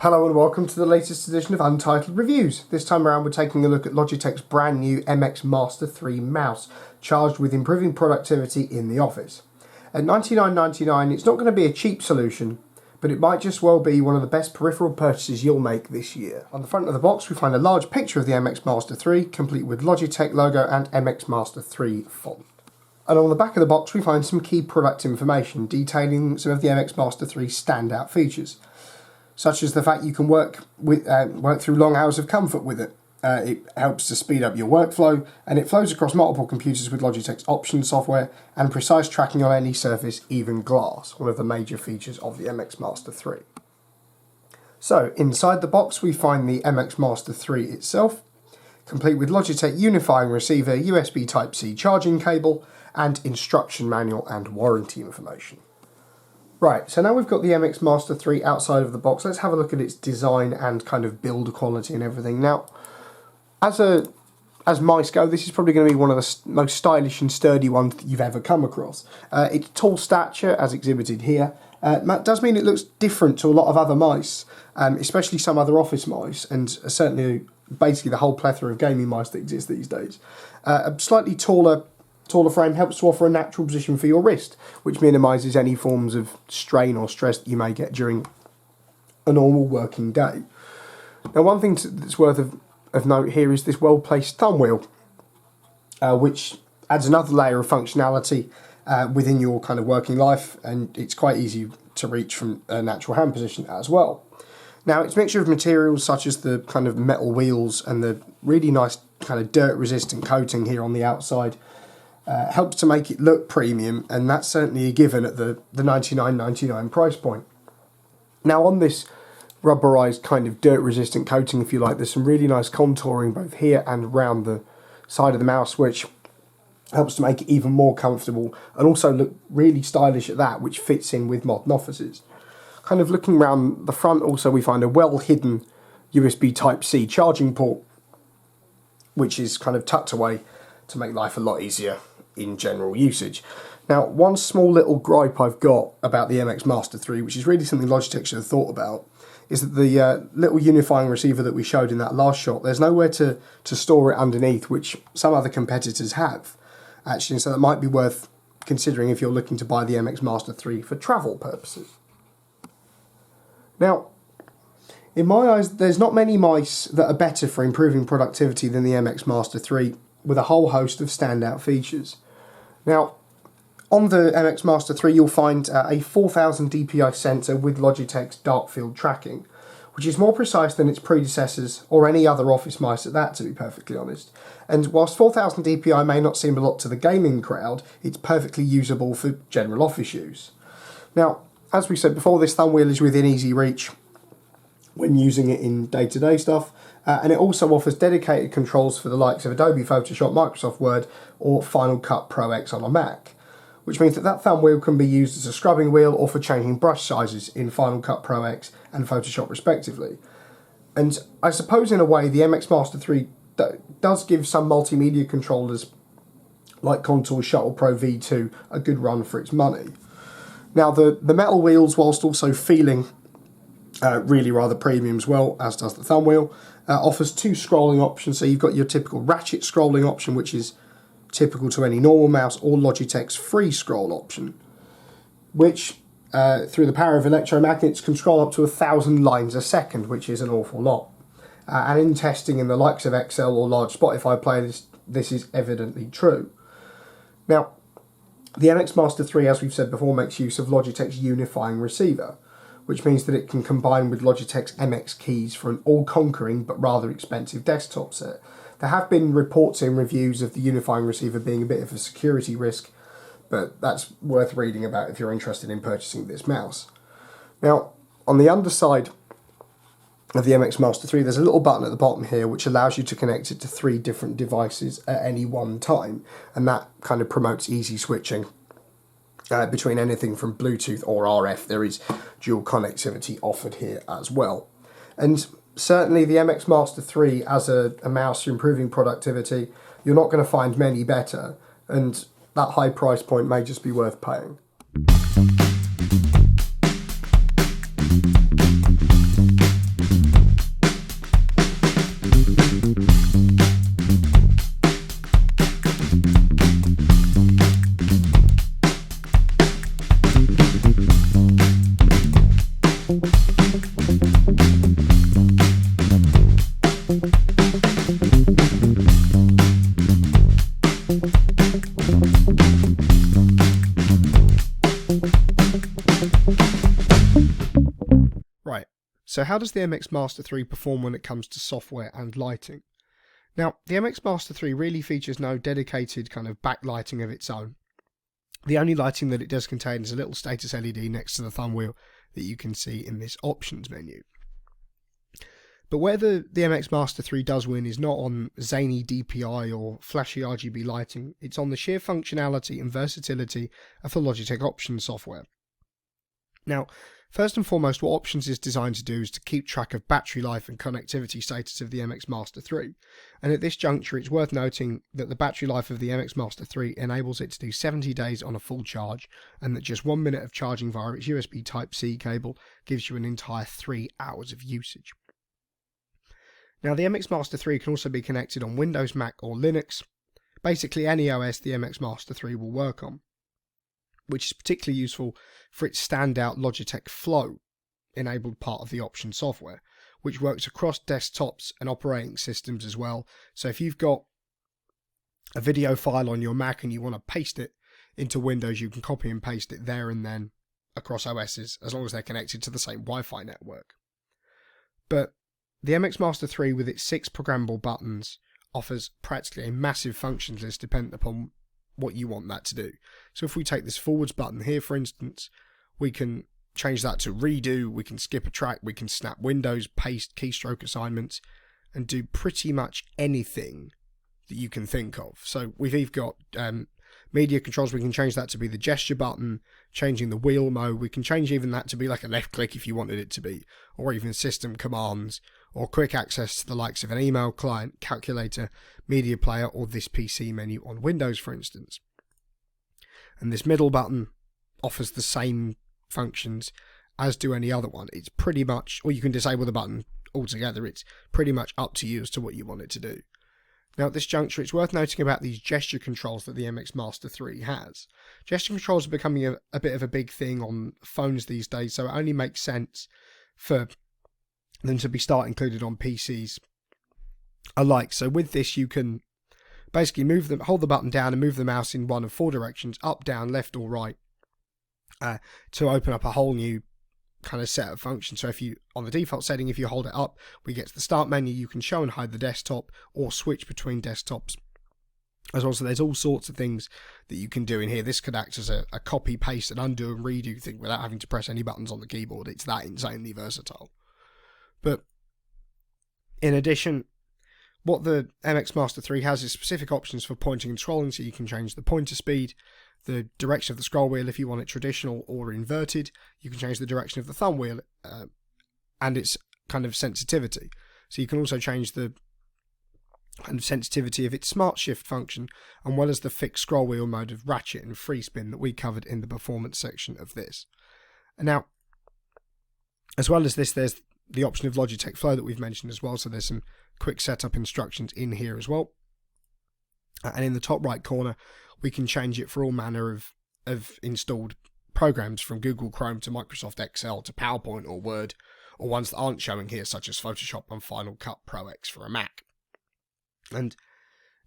Hello and welcome to the latest edition of Untitled Reviews. This time around we're taking a look at Logitech's brand new MX Master 3 mouse, charged with improving productivity in the office. At $99.99 it's not going to be a cheap solution, but it might just well be one of the best peripheral purchases you'll make this year. On the front of the box we find a large picture of the MX Master 3, complete with Logitech logo and MX Master 3 font. And on the back of the box we find some key product information detailing some of the MX Master 3's standout features, such as the fact you can work through long hours of comfort with it. It helps to speed up your workflow, and it flows across multiple computers with Logitech's option software and precise tracking on any surface, even glass, one of the major features of the MX Master 3. So, inside the box we find the MX Master 3 itself, complete with Logitech unifying receiver, USB Type-C charging cable, and instruction manual and warranty information. Right, so now we've got the MX Master 3 outside of the box, let's have a look at its design and kind of build quality and everything. Now, as mice go, this is probably going to be one of the most stylish and sturdy ones that you've ever come across. Its tall stature, as exhibited here, does mean it looks different to a lot of other mice, especially some other office mice, and certainly basically the whole plethora of gaming mice that exist these days. A slightly taller frame helps to offer a natural position for your wrist, which minimises any forms of strain or stress that you may get during a normal working day. Now, one thing that's worth of note here is this well-placed thumb wheel, which adds another layer of functionality within your kind of working life, and it's quite easy to reach from a natural hand position as well. Now, its mixture of materials such as the kind of metal wheels and the really nice kind of dirt-resistant coating here on the outside helps to make it look premium, and that's certainly a given at the $99.99 price point. Now, on this rubberized kind of dirt resistant coating, if you like, there's some really nice contouring both here and round the side of the mouse, which helps to make it even more comfortable and also look really stylish at that, which fits in with modern offices. Kind of looking around the front also, we find a well hidden USB Type-C charging port, which is kind of tucked away to make life a lot easier in general usage. Now, one small little gripe I've got about the MX Master 3, which is really something Logitech should have thought about, is that the little unifying receiver that we showed in that last shot, there's nowhere to store it underneath, which some other competitors have, actually, so that might be worth considering if you're looking to buy the MX Master 3 for travel purposes. Now, in my eyes, there's not many mice that are better for improving productivity than the MX Master 3, with a whole host of standout features. Now, on the MX Master 3 you'll find a 4000 dpi sensor with Logitech's dark field tracking, which is more precise than its predecessors or any other office mice at that, to be perfectly honest. And whilst 4000 dpi may not seem a lot to the gaming crowd, it's perfectly usable for general office use. Now, as we said before, this thumb wheel is within easy reach when using it in day-to-day stuff, and it also offers dedicated controls for the likes of Adobe Photoshop, Microsoft Word, or Final Cut Pro X on a Mac, which means that thumb wheel can be used as a scrubbing wheel or for changing brush sizes in Final Cut Pro X and Photoshop respectively. And I suppose in a way the MX Master 3 does give some multimedia controllers like Contour Shuttle Pro V2 a good run for its money. Now, the metal wheels, whilst also feeling really rather premium as well, as does the thumb wheel, offers two scrolling options. So you've got your typical ratchet scrolling option, which is typical to any normal mouse, or Logitech's free scroll option, which through the power of electromagnets can scroll up to 1,000 lines a second, which is an awful lot. And in testing in the likes of Excel or large Spotify players, this is evidently true. Now, the MX Master 3, as we've said before, makes use of Logitech's unifying receiver, which means that it can combine with Logitech's MX keys for an all-conquering but rather expensive desktop set. There have been reports in reviews of the unifying receiver being a bit of a security risk, but that's worth reading about if you're interested in purchasing this mouse. Now, on the underside of the MX Master 3, there's a little button at the bottom here which allows you to connect it to 3 different devices at any one time, and that kind of promotes easy switching between anything from Bluetooth or RF. There is dual connectivity offered here as well. And certainly the MX Master 3 as a mouse for improving productivity, you're not going to find many better, and that high price point may just be worth paying. So how does the MX Master 3 perform when it comes to software and lighting? Now, the MX Master 3 really features no dedicated kind of backlighting of its own. The only lighting that it does contain is a little status LED next to the thumb wheel that you can see in this options menu. But where the MX Master 3 does win is not on zany DPI or flashy RGB lighting, it's on the sheer functionality and versatility of the Logitech Options software. Now, first and foremost, what Options is designed to do is to keep track of battery life and connectivity status of the MX Master 3. And at this juncture, it's worth noting that the battery life of the MX Master 3 enables it to do 70 days on a full charge, and that just 1 minute of charging via its USB Type-C cable gives you an entire 3 hours of usage. Now, the MX Master 3 can also be connected on Windows, Mac or Linux. Basically any OS the MX Master 3 will work on, which is particularly useful for its standout Logitech Flow enabled part of the Option software, which works across desktops and operating systems as well. So if you've got a video file on your Mac and you want to paste it into Windows, you can copy and paste it there and then across OSs, as long as they're connected to the same Wi-Fi network. But the MX Master 3, with its 6 programmable buttons, offers practically a massive functions list dependent upon what you want that to do. So if we take this forwards button here, for instance, we can change that to redo, we can skip a track, we can snap windows, paste keystroke assignments, and do pretty much anything that you can think of. So we've either got media controls, we can change that to be the gesture button, changing the wheel mode, we can change even that to be like a left click if you wanted it to be, or even system commands, or quick access to the likes of an email client, calculator, media player, or this PC menu on Windows, for instance. And this middle button offers the same functions as do any other one. It's pretty much, or you can disable the button altogether, it's pretty much up to you as to what you want it to do. Now at this juncture, it's worth noting about these gesture controls that the MX Master 3 has. Gesture controls are becoming a bit of a big thing on phones these days, so it only makes sense for them to start included on PCs alike. So with this, you can basically hold the button down and move the mouse in one of 4 directions, up, down, left or right, to open up a whole new kind of set of functions. So if you, on the default setting, if you hold it up, we get to the start menu, you can show and hide the desktop or switch between desktops as well. So there's all sorts of things that you can do in here. This could act as a copy, paste and undo and redo thing without having to press any buttons on the keyboard. It's that insanely versatile. But in addition, what the MX Master 3 has is specific options for pointing and scrolling, so you can change the pointer speed, the direction of the scroll wheel if you want it traditional or inverted. You can change the direction of the thumb wheel and its kind of sensitivity. So you can also change the kind of sensitivity of its smart shift function, as well as the fixed scroll wheel mode of ratchet and free spin that we covered in the performance section of this. And now, as well as this, there's the option of Logitech Flow that we've mentioned as well, so there's some quick setup instructions in here as well. And in the top right corner, we can change it for all manner of installed programs, from Google Chrome to Microsoft Excel to PowerPoint or Word, or ones that aren't showing here, such as Photoshop and Final Cut Pro X for a Mac. And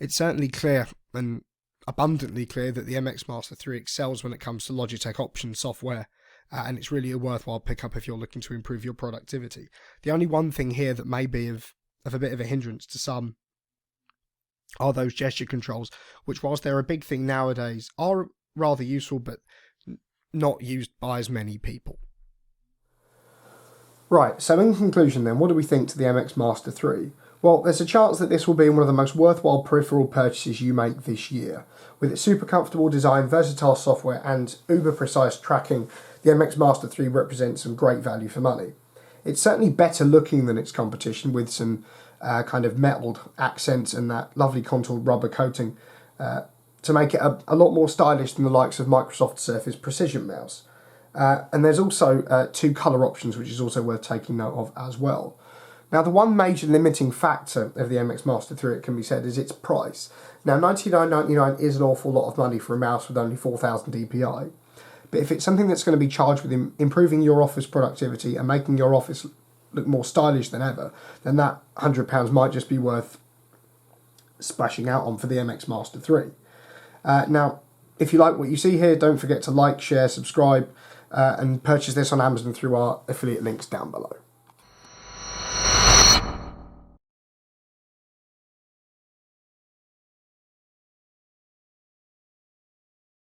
it's certainly clear, and abundantly clear, that the MX Master 3 excels when it comes to Logitech Options software, and it's really a worthwhile pickup if you're looking to improve your productivity. The only one thing here that may be of a bit of a hindrance to some are those gesture controls, which, whilst they're a big thing nowadays, are rather useful but not used by as many people. Right, so in conclusion then, what do we think to the MX Master 3? Well, there's a chance that this will be one of the most worthwhile peripheral purchases you make this year. With its super comfortable design, versatile software and uber precise tracking, the MX Master 3 represents some great value for money. It's certainly better looking than its competition, with some kind of metalled accents and that lovely contoured rubber coating to make it a lot more stylish than the likes of Microsoft Surface Precision Mouse. And there's also 2 colour options, which is also worth taking note of as well. Now, the one major limiting factor of the MX Master 3, it can be said, is its price. Now, $99.99 is an awful lot of money for a mouse with only 4,000 DPI. But if it's something that's going to be charged with improving your office productivity and making your office look more stylish than ever, then that £100 might just be worth splashing out on for the MX Master 3. Now, if you like what you see here, don't forget to like, share, subscribe, and purchase this on Amazon through our affiliate links down below.